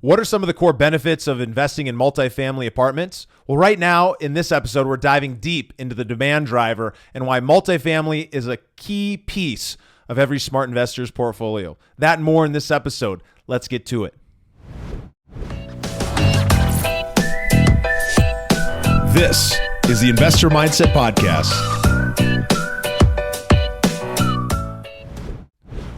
What are some of the core benefits of investing in multifamily apartments? Well, right now in this episode, we're diving deep into the demand driver and why multifamily is a key piece of every smart investor's portfolio. That and more in this episode. Let's get to it. This is the Investor Mindset Podcast.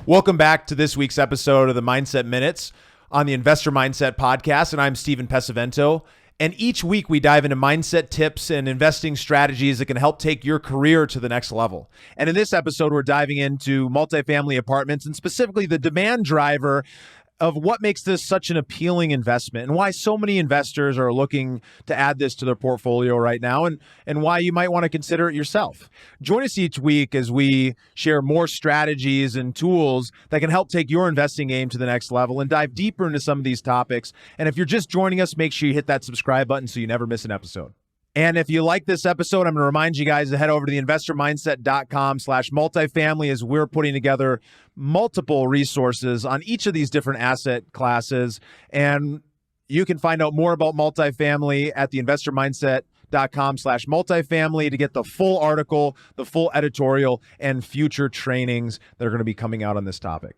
Welcome back to this week's episode of the Mindset Minutes on the Investor Mindset Podcast, and I'm Steven Pesavento. And each week we dive into mindset tips and investing strategies that can help take your career to the next level. And in this episode, we're diving into multifamily apartments and specifically the demand driver of what makes this such an appealing investment and why so many investors are looking to add this to their portfolio right now and why you might want to consider it yourself. Join us each week as we share more strategies and tools that can help take your investing game to the next level and dive deeper into some of these topics. And if you're just joining us, make sure you hit that subscribe button so you never miss an episode. And if you like this episode, I'm going to remind you guys to head over to the investormindset.com/multifamily as we're putting together multiple resources on each of these different asset classes. And you can find out more about multifamily at the investormindset.com/multifamily to get the full article, the full editorial, and future trainings that are going to be coming out on this topic.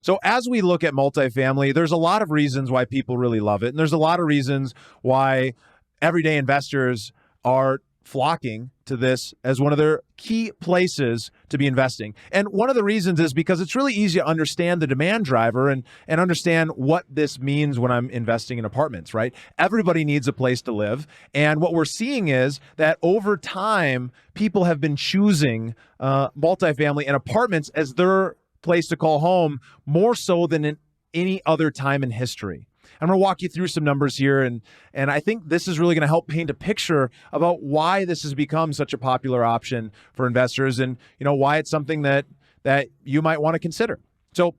So as we look at multifamily, there's a lot of reasons why people really love it. And there's a lot of reasons why everyday investors are flocking to this as one of their key places to be investing. And one of the reasons is because it's really easy to understand the demand driver and understand what this means when I'm investing in apartments, right? Everybody needs a place to live. And what we're seeing is that over time, people have been choosing multifamily and apartments as their place to call home more so than in any other time in history. I'm going to walk you through some numbers here, and I think this is really going to help paint a picture about why this has become such a popular option for investors and, why it's something that you might want to consider. So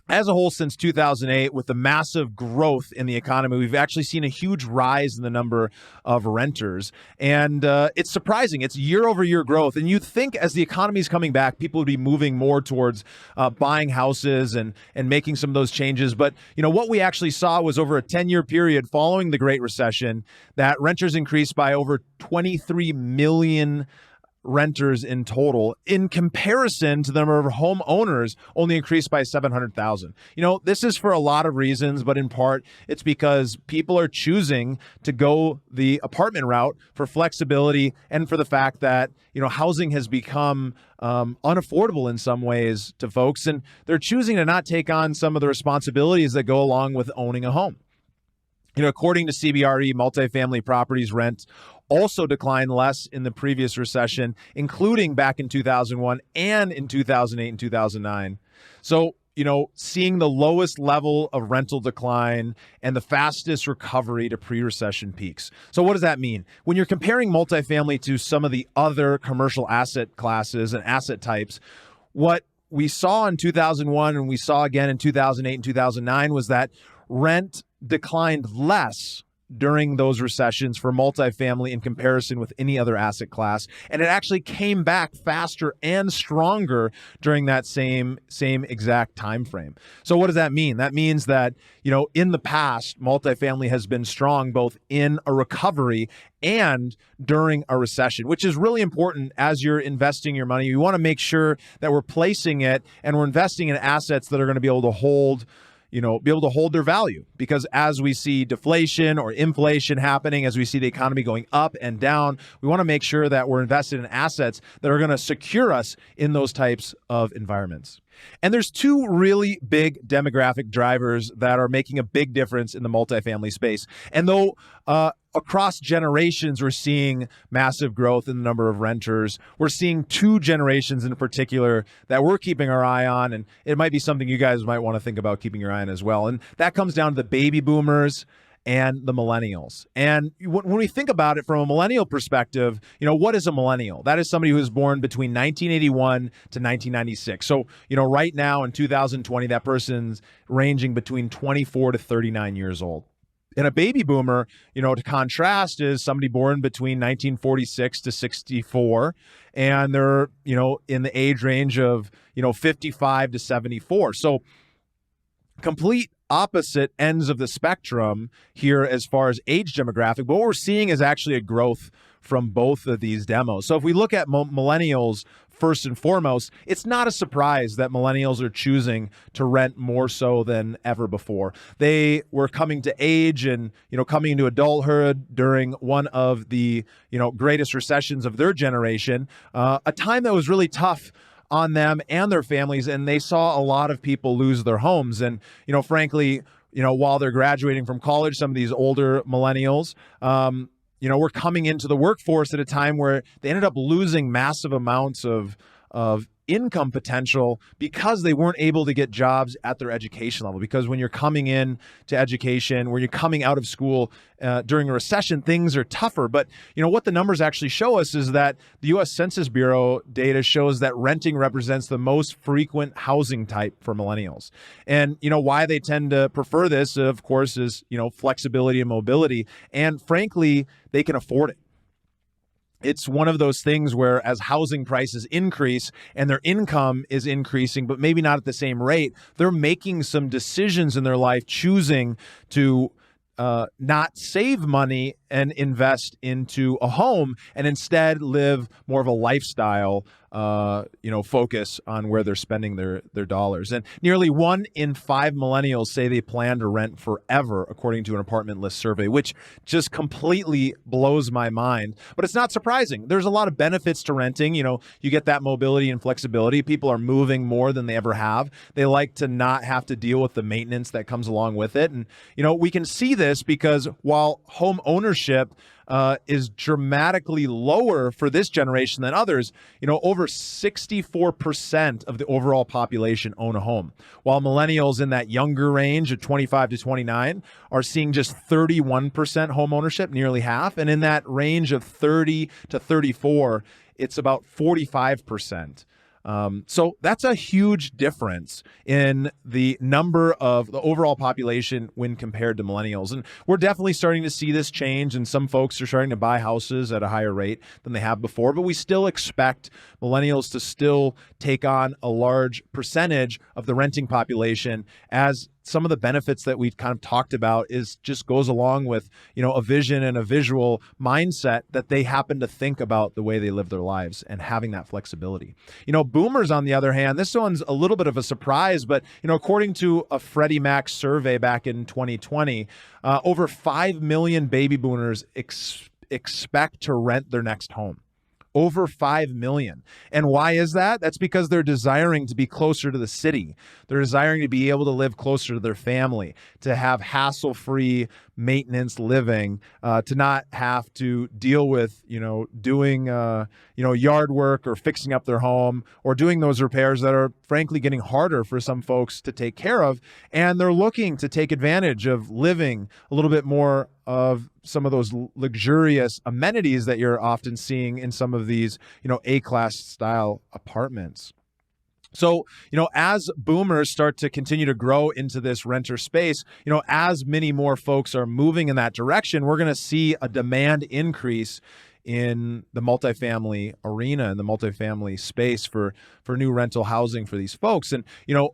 as a whole, since 2008, with the massive growth in the economy, we've actually seen a huge rise in the number of renters. And it's surprising. It's year-over-year growth. And you'd think as the economy is coming back, people would be moving more towards buying houses and making some of those changes. But, what we actually saw was over a 10-year period following the Great Recession, that renters increased by over 23 million renters in total, in comparison to the number of homeowners only increased by 700,000. This is for a lot of reasons, but in part, it's because people are choosing to go the apartment route for flexibility and for the fact that, housing has become unaffordable in some ways to folks, and they're choosing to not take on some of the responsibilities that go along with owning a home. According to CBRE, multifamily properties rent also declined less in the previous recession, including back in 2001 and in 2008 and 2009. So, seeing the lowest level of rental decline and the fastest recovery to pre-recession peaks. So what does that mean? When you're comparing multifamily to some of the other commercial asset classes and asset types, what we saw in 2001 and we saw again in 2008 and 2009 was that rent declined less during those recessions for multifamily in comparison with any other asset class. And it actually came back faster and stronger during that same exact time frame. So what does that mean? That means that, in the past, multifamily has been strong both in a recovery and during a recession, which is really important as you're investing your money. You want to make sure that we're placing it and we're investing in assets that are going to be able to hold their value, because as we see deflation or inflation happening, as we see the economy going up and down, we want to make sure that we're invested in assets that are going to secure us in those types of environments. And there's two really big demographic drivers that are making a big difference in the multifamily space. And though across generations, we're seeing massive growth in the number of renters, we're seeing two generations in particular that we're keeping our eye on. And it might be something you guys might want to think about keeping your eye on as well. And that comes down to the baby boomers and the millennials. And when we think about it from a millennial perspective, what is a millennial? That is somebody who was born between 1981 to 1996. So, right now in 2020, that person's ranging between 24 to 39 years old. And a baby boomer, to contrast, is somebody born between 1946 to 64, and they're, in the age range of, 55 to 74. So complete opposite ends of the spectrum here as far as age demographic. But what we're seeing is actually a growth from both of these demos. So if we look at millennials first and foremost, it's not a surprise that millennials are choosing to rent more so than ever before. They were coming to age and, coming into adulthood during one of the, greatest recessions of their generation, a time that was really tough on them and their families, and they saw a lot of people lose their homes. And, frankly, while they're graduating from college, some of these older millennials, we're coming into the workforce at a time where they ended up losing massive amounts of income potential because they weren't able to get jobs at their education level. Because when you're coming in to education, when you're coming out of school during a recession, things are tougher. But what the numbers actually show us is that the U.S. Census Bureau data shows that renting represents the most frequent housing type for millennials. And why they tend to prefer this, of course, is flexibility and mobility. And frankly, they can afford it. It's one of those things where as housing prices increase and their income is increasing, but maybe not at the same rate, they're making some decisions in their life, choosing to not save money and invest into a home and instead live more of a lifestyle, focus on where they're spending their dollars. And nearly 1 in 5 millennials say they plan to rent forever, according to an apartment list survey, which just completely blows my mind. But it's not surprising. There's a lot of benefits to renting. You get that mobility and flexibility. People are moving more than they ever have. They like to not have to deal with the maintenance that comes along with it. And, we can see this because while home ownership is dramatically lower for this generation than others, over 64% of the overall population own a home, while millennials in that younger range of 25 to 29 are seeing just 31% home ownership, nearly half. And in that range of 30 to 34, it's about 45%. So that's a huge difference in the number of the overall population when compared to millennials. And we're definitely starting to see this change, and some folks are starting to buy houses at a higher rate than they have before, but we still expect millennials to still take on a large percentage of the renting population, as some of the benefits that we've kind of talked about is just goes along with, a vision and a visual mindset that they happen to think about the way they live their lives and having that flexibility. Boomers, on the other hand, this one's a little bit of a surprise, but, according to a Freddie Mac survey back in 2020, over 5 million baby boomers expect to rent their next home. Over 5 million. And why is that? That's because they're desiring to be closer to the city. They're desiring to be able to live closer to their family, to have hassle-free maintenance living, to not have to deal with, doing, yard work or fixing up their home or doing those repairs that are frankly getting harder for some folks to take care of. And they're looking to take advantage of living a little bit more of some of those luxurious amenities that you're often seeing in some of these, A-class style apartments. So, as boomers start to continue to grow into this renter space, as many more folks are moving in that direction, we're going to see a demand increase in the multifamily arena and the multifamily space for new rental housing for these folks. And,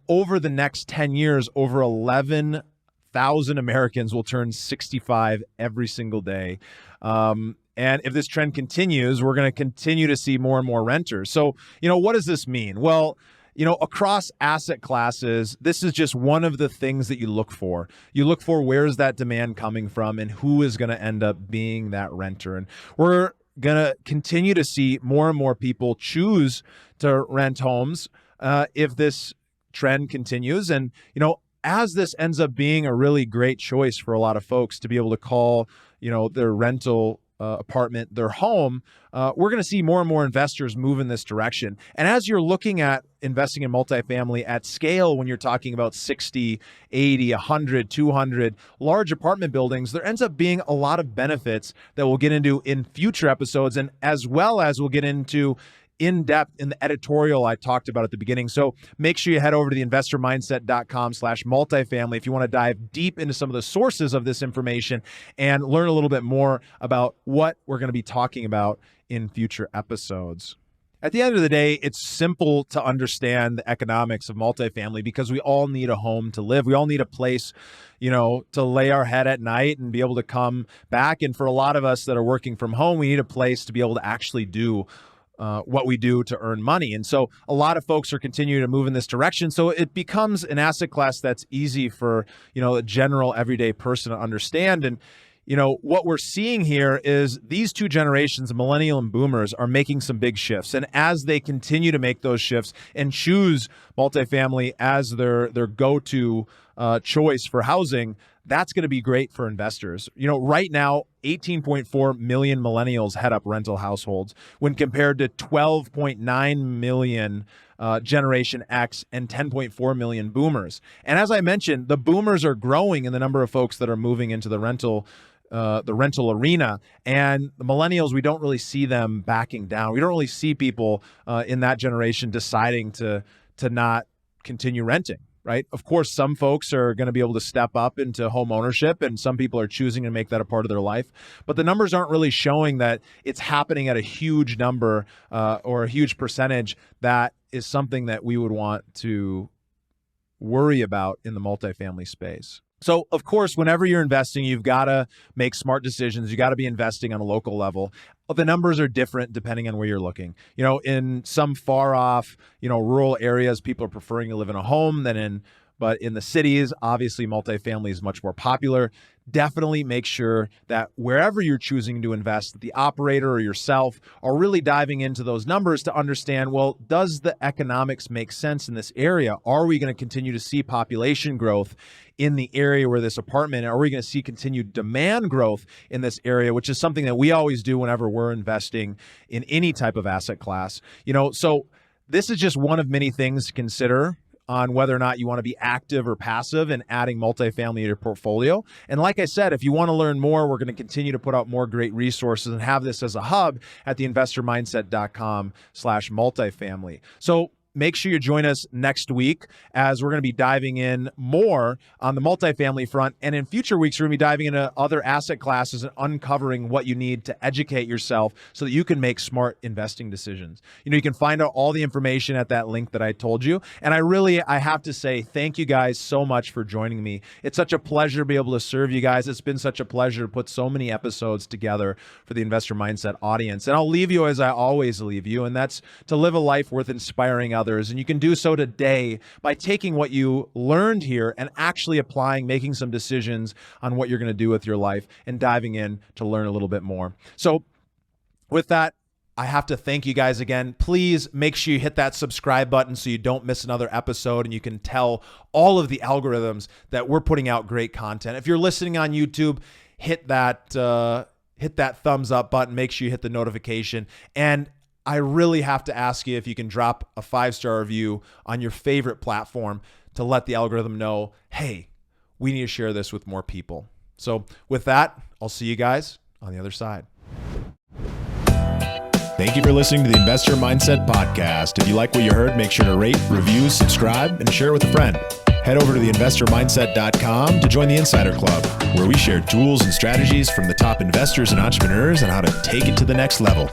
over the next 10 years, over 11,000 Americans will turn 65 every single day. And if this trend continues, we're going to continue to see more and more renters. So, what does this mean? Well, across asset classes, this is just one of the things that you look for. You look for where's that demand coming from and who is going to end up being that renter. And we're going to continue to see more and more people choose to rent homes if this trend continues. And, as this ends up being a really great choice for a lot of folks to be able to call, their rental apartment their home, we're going to see more and more investors move in this direction. And as you're looking at investing in multifamily at scale, when you're talking about 60, 80, 100, 200 large apartment buildings, there ends up being a lot of benefits that we'll get into in future episodes, and as well as we'll get into in depth in the editorial I talked about at the beginning. So make sure you head over to theinvestormindset.com/multifamily if you want to dive deep into some of the sources of this information and learn a little bit more about what we're going to be talking about in future episodes. At the end of the day, it's simple to understand the economics of multifamily because we all need a home to live. We all need a place, to lay our head at night and be able to come back. And for a lot of us that are working from home, we need a place to be able to actually do what we do to earn money. And so a lot of folks are continuing to move in this direction. So it becomes an asset class that's easy for, a general everyday person to understand. And what we're seeing here is these two generations, millennial and boomers, are making some big shifts. And as they continue to make those shifts and choose multifamily as their go-to choice for housing, that's going to be great for investors. Right now, 18.4 million millennials head up rental households when compared to 12.9 million Generation X and 10.4 million boomers. And as I mentioned, the boomers are growing in the number of folks that are moving into the rental arena, and the millennials, we don't really see them backing down. We don't really see people in that generation deciding to not continue renting, right? Of course, some folks are going to be able to step up into home ownership, and some people are choosing to make that a part of their life. But the numbers aren't really showing that it's happening at a huge number or a huge percentage that is something that we would want to worry about in the multifamily space. So, of course, whenever you're investing, you've got to make smart decisions. You got to be investing on a local level. The numbers are different depending on where you're looking. In some far off, rural areas, people are preferring to live in a home but in the cities, obviously multifamily is much more popular. Definitely make sure that wherever you're choosing to invest, the operator or yourself are really diving into those numbers to understand, well, does the economics make sense in this area? Are we going to continue to see population growth in the area where this apartment, are we going to see continued demand growth in this area, which is something that we always do whenever we're investing in any type of asset class. So this is just one of many things to consider on whether or not you want to be active or passive in adding multifamily to your portfolio. And like I said, if you want to learn more, we're going to continue to put out more great resources and have this as a hub at theinvestormindset.com/multifamily. So make sure you join us next week as we're going to be diving in more on the multifamily front. And in future weeks, we're going to be diving into other asset classes and uncovering what you need to educate yourself so that you can make smart investing decisions. You can find out all the information at that link that I told you. And I have to say, thank you guys so much for joining me. It's such a pleasure to be able to serve you guys. It's been such a pleasure to put so many episodes together for the Investor Mindset audience. And I'll leave you as I always leave you, and that's to live a life worth inspiring others. And you can do so today by taking what you learned here and actually applying, making some decisions on what you're going to do with your life and diving in to learn a little bit more. So with that, I have to thank you guys again. Please make sure you hit that subscribe button so you don't miss another episode and you can tell all of the algorithms that we're putting out great content. If you're listening on YouTube, hit that thumbs up button. Make sure you hit the notification. And I really have to ask you if you can drop a 5-star review on your favorite platform to let the algorithm know, hey, we need to share this with more people. So with that, I'll see you guys on the other side. Thank you for listening to the Investor Mindset Podcast. If you like what you heard, make sure to rate, review, subscribe, and share with a friend. Head over to theinvestormindset.com to join the Insider Club, where we share tools and strategies from the top investors and entrepreneurs on how to take it to the next level.